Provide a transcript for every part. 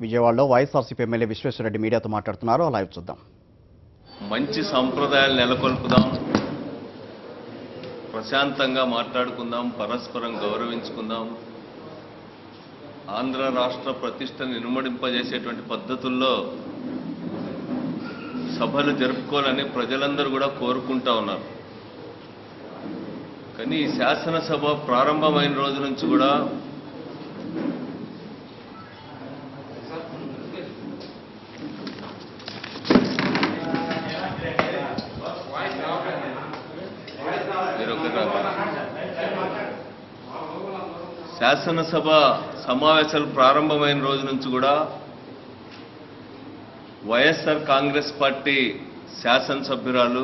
విజయవాడలో వైఎస్ఆర్సీపీ ఎమ్మెల్యే విశ్వేశ్వరరెడ్డి మీడియాతో మాట్లాడుతున్నారు. లైవ్ చూద్దాం. మంచి సంప్రదాయాలు నెలకొల్పుదాం, ప్రశాంతంగా మాట్లాడుకుందాం, పరస్పరం గౌరవించుకుందాం. ఆంధ్ర రాష్ట్ర ప్రతిష్టను ఇనుమడింపజేసేటువంటి పద్ధతుల్లో సభలు జరుపుకోవాలని ప్రజలందరూ కూడా కోరుకుంటా ఉన్నారు. కానీ ఈ శాసనసభ ప్రారంభమైన రోజు నుంచి కూడా శాసనసభ సమావేశాలు ప్రారంభమైన రోజు నుంచి కూడా వైఎస్ఆర్ కాంగ్రెస్ పార్టీ శాసనసభ్యురాలు,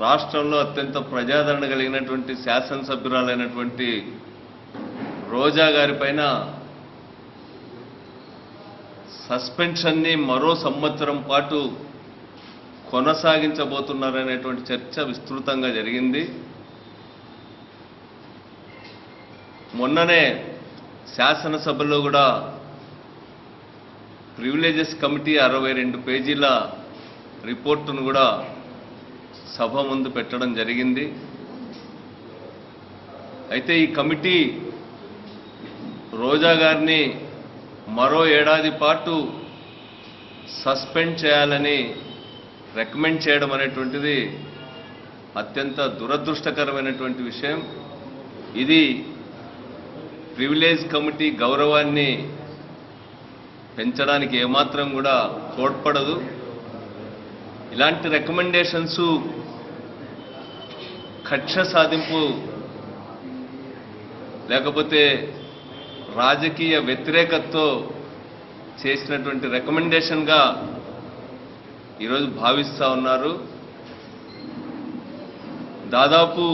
రాష్ట్రంలో అత్యంత ప్రజాదరణ కలిగినటువంటి శాసనసభ్యురాలైనటువంటి రోజా గారిపైన సస్పెన్షన్ని మరో సంవత్సరం పాటు కొనసాగించబోతున్నారనేటువంటి చర్చ విస్తృతంగా జరిగింది. మొన్ననే శాసనసభలో కూడా ప్రివిలేజెస్ కమిటీ 62 పేజీల రిపోర్టును కూడా సభ ముందు పెట్టడం జరిగింది. అయితే ఈ కమిటీ రోజా గారిని మరో ఏడాది పాటు సస్పెండ్ చేయాలని రికమెండ్ చేయడం అనేటువంటిది అత్యంత దురదృష్టకరమైనటువంటి విషయం. ఇది ప్రివిలేజ్ కమిటీ గౌరవాన్ని పెంచడానికి ఏమాత్రం కూడా తోడ్పడదు. ఇలాంటి రికమెండేషన్స్ కక్ష సాధింపు లేకపోతే రాజకీయ వ్యతిరేకతతో చేసినటువంటి రికమెండేషన్గా ఈరోజు భావిస్తూ ఉన్నారు. దాదాపు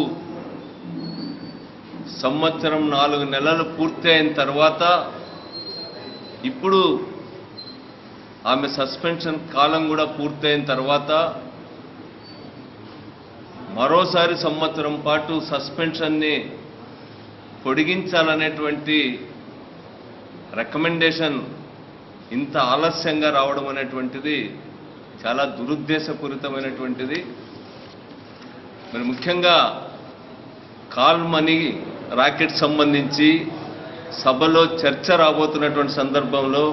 సంవత్సరం 4 నెలలు పూర్తి అయిన తర్వాత ఇప్పుడు ఆమె సస్పెన్షన్ కాలం కూడా పూర్తయిన తర్వాత మరోసారి సంవత్సరం పాటు సస్పెన్షన్ని పొడిగించాలనేటువంటి రికమెండేషన్ ఇంత ఆలస్యంగా రావడం అనేటువంటిది చాలా దురుద్దేశపూరితమైనటువంటిది. మరి ముఖ్యంగా కాల్ మనీ ర్యాకెట్ సంబంధించి సభలో చర్చ రాబోతున్నటువంటి సందర్భంలో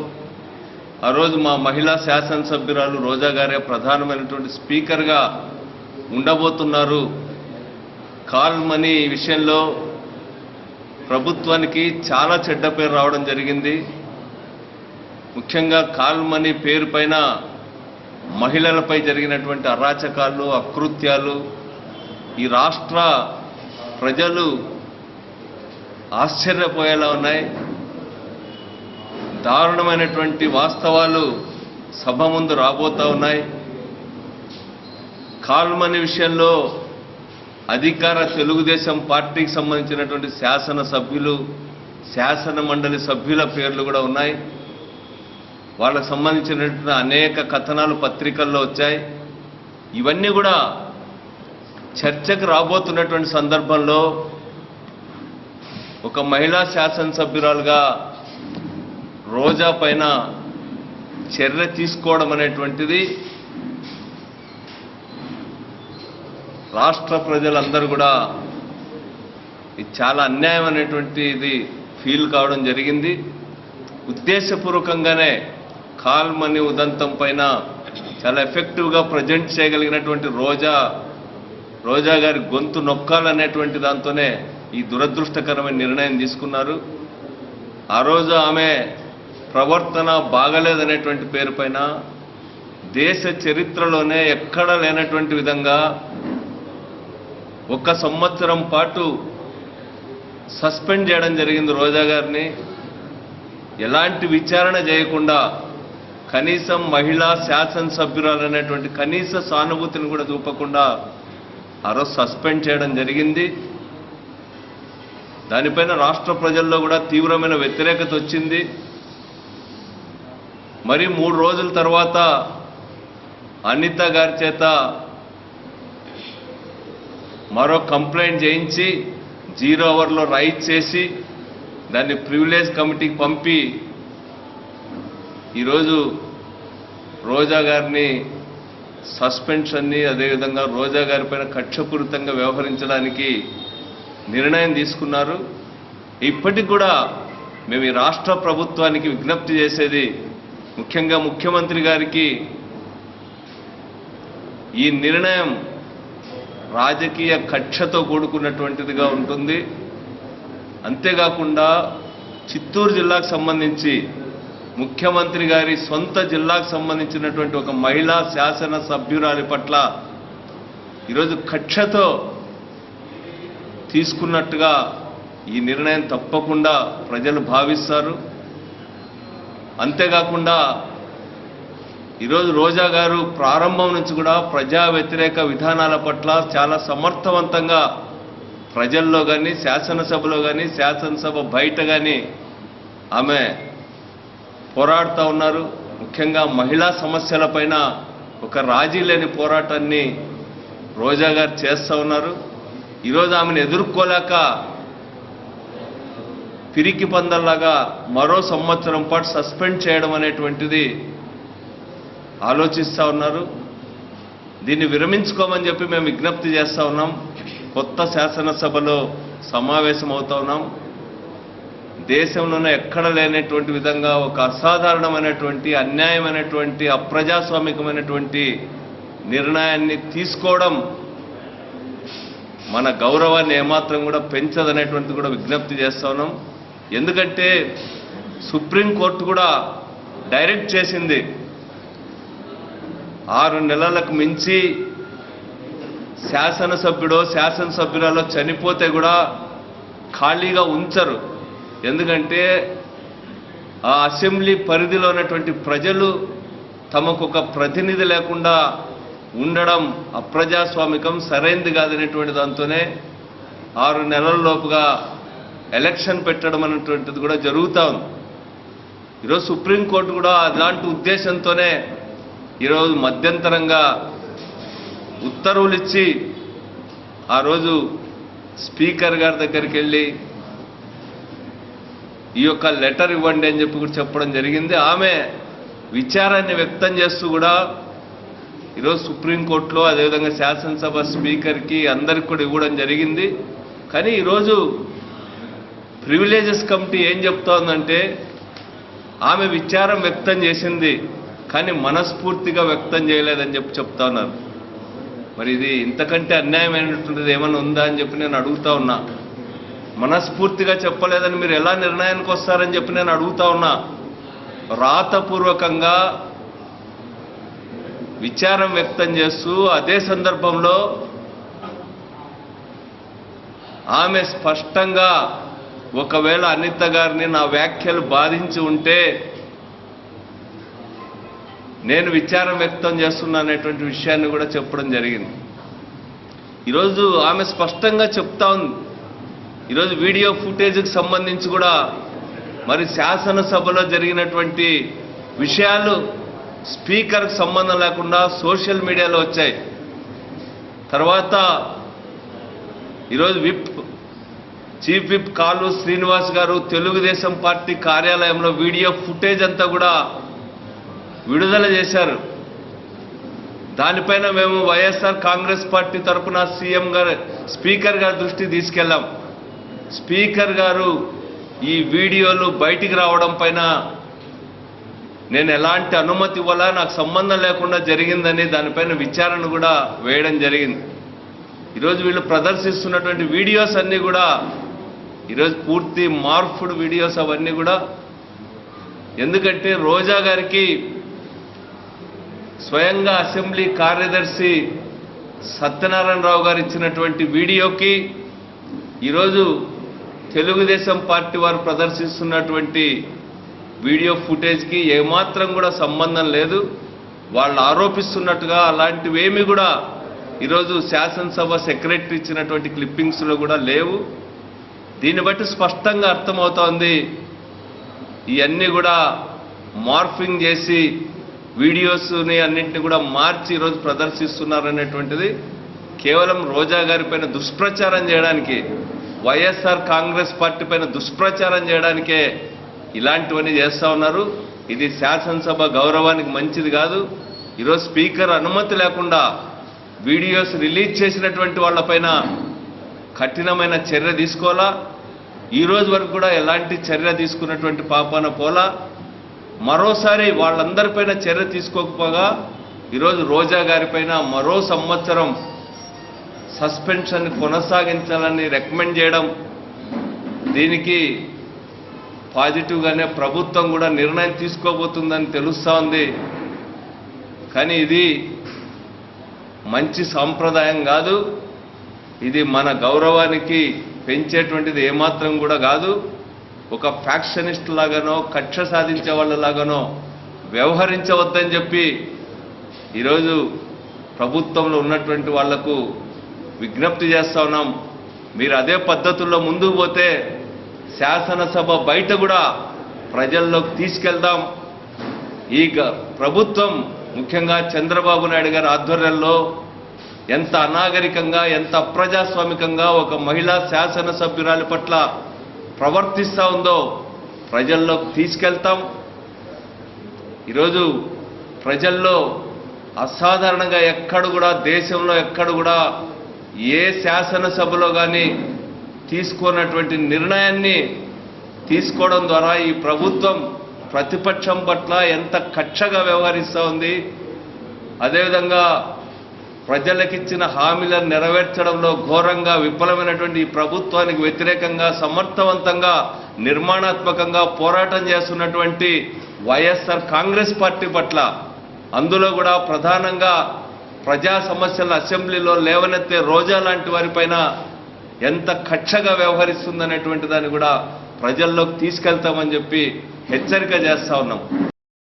ఆ రోజు మా మహిళా శాసనసభ్యురాలు రోజా గారే ప్రధానమైనటువంటి స్పీకర్గా ఉండబోతున్నారు. కాల్ మనీ విషయంలో ప్రభుత్వానికి చాలా చెడ్డ పేరు రావడం జరిగింది. ముఖ్యంగా కాల్ మనీ పేరు పైన మహిళలపై జరిగినటువంటి అరాచకాలు, అకృత్యాలు ఈ రాష్ట్ర ప్రజలు ఆశ్చర్యపోయేలా ఉన్నాయి. దారుణమైనటువంటి వాస్తవాలు సభ ముందు రాబోతా ఉన్నాయి. కాల్ మనీ విషయంలో అధికార తెలుగుదేశం పార్టీకి సంబంధించినటువంటి శాసనసభ్యులు, శాసన మండలి సభ్యుల పేర్లు కూడా ఉన్నాయి. వాళ్ళకు సంబంధించినటువంటి అనేక కథనాలు పత్రికల్లో వచ్చాయి. ఇవన్నీ కూడా చర్చకు రాబోతున్నటువంటి సందర్భంలో ఒక మహిళా శాసనసభ్యురాలుగా రోజా పైన చర్య తీసుకోవడం అనేటువంటిది రాష్ట్ర ప్రజలందరూ కూడా ఇది చాలా అన్యాయం అనేటువంటి ఇది ఫీల్ కావడం జరిగింది. ఉద్దేశపూర్వకంగానే కాల్ మనీ ఉదంతం పైన చాలా ఎఫెక్టివ్గా ప్రజెంట్ చేయగలిగినటువంటి రోజా గారి గొంతు నొక్కాలనేటువంటి దాంతోనే ఈ దురదృష్టకరమైన నిర్ణయం తీసుకున్నారు. ఆ రోజు ఆమె ప్రవర్తన బాగలేదనేటువంటి పేరు పైన దేశ చరిత్రలోనే ఎక్కడా లేనటువంటి విధంగా 1 సంవత్సరం పాటు సస్పెండ్ చేయడం జరిగింది రోజా గారిని. ఎలాంటి విచారణ చేయకుండా కనీసం మహిళా శాసనసభ్యురాలు అనేటువంటి కనీస సానుభూతిని కూడా చూపకుండా ఆ రోజు సస్పెండ్ చేయడం జరిగింది. దానిపైన రాష్ట్ర ప్రజల్లో కూడా తీవ్రమైన వ్యతిరేకత వచ్చింది. మరి 3 రోజుల తర్వాత అనిత గారి చేత మరో కంప్లైంట్ చేయించి 0 అవర్లో రైట్ చేసి దాన్ని ప్రివిలేజ్ కమిటీకి పంపి ఈరోజు రోజా గారిని సస్పెన్షన్ని అదేవిధంగా రోజా గారి పైన కక్షపూరితంగా వ్యవహరించడానికి నిర్ణయం తీసుకున్నారు. ఇప్పటికి కూడా మేము ఈ రాష్ట్ర ప్రభుత్వానికి విజ్ఞప్తి చేసేది, ముఖ్యంగా ముఖ్యమంత్రి గారికి ఈ నిర్ణయం రాజకీయ కక్షతో కూడుకున్నటువంటిదిగా ఉంటుంది. అంతేకాకుండా చిత్తూరు జిల్లాకు సంబంధించి ముఖ్యమంత్రి గారి సొంత జిల్లాకు సంబంధించినటువంటి ఒక మహిళా శాసన సభ్యురాలి పట్ల ఈరోజు కక్షతో తీసుకున్నట్టుగా ఈ నిర్ణయం తప్పకుండా ప్రజలు భావిస్తారు. అంతేకాకుండా ఈరోజు రోజా గారు ప్రారంభం నుంచి కూడా ప్రజా వ్యతిరేక విధానాల పట్ల చాలా సమర్థవంతంగా ప్రజల్లో కానీ శాసనసభలో కానీ శాసనసభ బయట కానీ ఆమె పోరాడుతూ ఉన్నారు. ముఖ్యంగా మహిళా సమస్యలపైన ఒక రాజీ లేని పోరాటాన్ని రోజా గారు చేస్తూ ఉన్నారు. ఈరోజు ఆమెను ఎదుర్కోలేక పిరికి పందల్లాగా మరో సంవత్సరం పాటు సస్పెండ్ చేయడం అనేటువంటిది ఆలోచిస్తూ ఉన్నారు. దీన్ని విరమించుకోమని చెప్పి మేము విజ్ఞప్తి చేస్తూ ఉన్నాం. కొత్త శాసనసభలో సమావేశం అవుతా ఉన్నాం. దేశంలోనే ఎక్కడ లేనటువంటి విధంగా ఒక అసాధారణమైనటువంటి అన్యాయమైనటువంటి అప్రజాస్వామికమైనటువంటి నిర్ణయాన్ని తీసుకోవడం మన గౌరవాన్ని ఏమాత్రం కూడా పెంచదనేటువంటిది కూడా విజ్ఞప్తి చేస్తా ఉన్నాం. ఎందుకంటే సుప్రీంకోర్టు కూడా డైరెక్ట్ చేసింది, 6 నెలలకు మించి శాసనసభ్యురాలో చనిపోతే కూడా ఖాళీగా ఉంచరు. ఎందుకంటే ఆ అసెంబ్లీ పరిధిలో ఉన్నటువంటి ప్రజలు తమకు ఒక ప్రతినిధి లేకుండా ఉండడం అప్రజాస్వామికం, సరైనది కాదనేటువంటి దాంతోనే 6 నెలల లోపుగా ఎలక్షన్ పెట్టడం అనేటువంటిది కూడా జరుగుతూ ఉంది. ఈరోజు సుప్రీంకోర్టు కూడా అలాంటి ఉద్దేశంతోనే ఈరోజు మధ్యంతరంగా ఉత్తర్వులు ఇచ్చి ఆ రోజు స్పీకర్ గారి దగ్గరికి వెళ్ళి ఈ యొక్క లెటర్ ఇవ్వండి అని చెప్పి కూడా చెప్పడం జరిగింది. ఆమె విచారాన్ని వ్యక్తం చేస్తూ కూడా ఈరోజు సుప్రీంకోర్టులో అదేవిధంగా శాసనసభ స్పీకర్కి అందరికి కూడా ఇవ్వడం జరిగింది. కానీ ఈరోజు ప్రివిలేజెస్ కమిటీ ఏం చెప్తోందంటే ఆమె విచారం వ్యక్తం చేసింది కానీ మనస్ఫూర్తిగా వ్యక్తం చేయలేదని చెప్పి చెప్తా ఉన్నారు. మరి ఇది ఇంతకంటే అన్యాయమైనటువంటిది ఏమైనా ఉందా అని చెప్పి నేను అడుగుతా ఉన్నా. మనస్ఫూర్తిగా చెప్పలేదని మీరు ఎలా నిర్ణయానికి వస్తారని చెప్పి నేను అడుగుతా ఉన్నా. రాతపూర్వకంగా విచారం వ్యక్తం చేస్తూ అదే సందర్భంలో ఆమె స్పష్టంగా ఒకవేళ అనిత గారిని నా వ్యాఖ్యలు బాధించి ఉంటే నేను విచారం వ్యక్తం చేస్తున్నా అనేటువంటి విషయాన్ని కూడా చెప్పడం జరిగింది. ఈరోజు ఆమె స్పష్టంగా చెప్తా ఉంది. ఈరోజు వీడియో ఫుటేజ్కి సంబంధించి కూడా మరి శాసనసభలో జరిగినటువంటి విషయాలు స్పీకర్కి సంబంధం లేకుండా సోషల్ మీడియాలో వచ్చాయి. తర్వాత ఈరోజు చీఫ్ విప్ కాలు శ్రీనివాస్ గారు తెలుగుదేశం పార్టీ కార్యాలయంలో వీడియో ఫుటేజ్ అంతా కూడా విడుదల చేశారు. దానిపైన మేము వైఎస్ఆర్ కాంగ్రెస్ పార్టీ తరఫున సీఎం గారు స్పీకర్ గారి దృష్టికి తీసుకెళ్ళాం. స్పీకర్ గారు ఈ వీడియోలు బయటికి రావడం పైన నేను ఎలాంటి అనుమతి ఇవ్వాలా, నాకు సంబంధం లేకుండా జరిగిందని దానిపైన విచారణ కూడా వేయడం జరిగింది. ఈరోజు వీళ్ళు ప్రదర్శిస్తున్నటువంటి వీడియోస్ అన్నీ కూడా ఈరోజు పూర్తి మార్ఫ్డ్ వీడియోస్ అవన్నీ కూడా. ఎందుకంటే రోజా గారికి స్వయంగా అసెంబ్లీ కార్యదర్శి సత్యనారాయణరావు గారు ఇచ్చినటువంటి వీడియోకి ఈరోజు తెలుగుదేశం పార్టీ వారు ప్రదర్శిస్తున్నటువంటి వీడియో ఫుటేజ్కి ఏమాత్రం కూడా సంబంధం లేదు. వాళ్ళు ఆరోపిస్తున్నట్టుగా అలాంటివేమీ కూడా ఈరోజు శాసనసభ సెక్రటరీ ఇచ్చినటువంటి క్లిప్పింగ్స్లో కూడా లేవు. దీన్ని బట్టి స్పష్టంగా అర్థమవుతోంది ఇవన్నీ కూడా మార్ఫింగ్ చేసి వీడియోస్ని అన్నింటినీ కూడా మార్చి ఈరోజు ప్రదర్శిస్తున్నారనేటువంటిది కేవలం రోజా గారి పైన దుష్ప్రచారం చేయడానికి, వైఎస్ఆర్ కాంగ్రెస్ పార్టీ పైన దుష్ప్రచారం చేయడానికే ఇలాంటివన్నీ చేస్తూ ఉన్నారు. ఇది శాసనసభ గౌరవానికి మంచిది కాదు. ఈరోజు స్పీకర్ అనుమతి లేకుండా వీడియోస్ రిలీజ్ చేసినటువంటి వాళ్ళపైన కఠినమైన చర్య తీసుకోవాలా. ఈ రోజు వరకు కూడా ఎలాంటి చర్య తీసుకున్నటువంటి పాపాన పోలా. మరోసారి వాళ్ళందరిపైన చర్య తీసుకోకపోగా ఈరోజు రోజా గారిపైన మరో సంవత్సరం సస్పెన్షన్ కొనసాగించాలని రికమెండ్ చేయడం, దీనికి పాజిటివ్గానే ప్రభుత్వం కూడా నిర్ణయం తీసుకోబోతుందని తెలుస్తూ ఉంది. కానీ ఇది మంచి సాంప్రదాయం కాదు. ఇది మన గౌరవానికి పెంచేటువంటిది ఏమాత్రం కూడా కాదు. ఒక ఫ్యాక్షనిస్ట్ లాగానో కక్ష సాధించే వాళ్ళలాగానో వ్యవహరించవద్దని చెప్పి ఈరోజు ప్రభుత్వంలో ఉన్నటువంటి వాళ్లకు విజ్ఞప్తి చేస్తా ఉన్నాం. మీరు అదే పద్ధతుల్లో ముందుకు పోతే శాసనసభ బయట కూడా ప్రజల్లోకి తీసుకెళ్దాం. ఈ ప్రభుత్వం ముఖ్యంగా చంద్రబాబు నాయుడు గారి ఆధ్వర్యంలో ఎంత అనాగరికంగా, ఎంత అప్రజాస్వామికంగా ఒక మహిళా శాసనసభ్యురాలి పట్ల ప్రవర్తిస్తూ ఉందో ప్రజల్లోకి తీసుకెళ్తాం. ఈరోజు ప్రజల్లో అసాధారణంగా ఎక్కడ కూడా, దేశంలో ఎక్కడ కూడా ఏ శాసనసభలో కానీ తీసుకున్నటువంటి నిర్ణయాన్ని తీసుకోవడం ద్వారా ఈ ప్రభుత్వం ప్రతిపక్షం పట్ల ఎంత కక్షగా వ్యవహరిస్తూ ఉంది. అదేవిధంగా ప్రజలకిచ్చిన హామీలను నెరవేర్చడంలో ఘోరంగా విఫలమైనటువంటి ఈ ప్రభుత్వానికి వ్యతిరేకంగా సమర్థవంతంగా, నిర్మాణాత్మకంగా పోరాటం చేస్తున్నటువంటి వైఎస్ఆర్ కాంగ్రెస్ పార్టీ పట్ల, అందులో కూడా ప్రధానంగా ప్రజా సమస్యలను అసెంబ్లీలో లేవనెత్తే రోజా లాంటి వారిపైన ఎంత కక్షగా వ్యవహరిస్తుందనేటువంటి దాన్ని కూడా ప్రజల్లోకి తీసుకెళ్తామని చెప్పి హెచ్చరిక చేస్తా ఉన్నాం.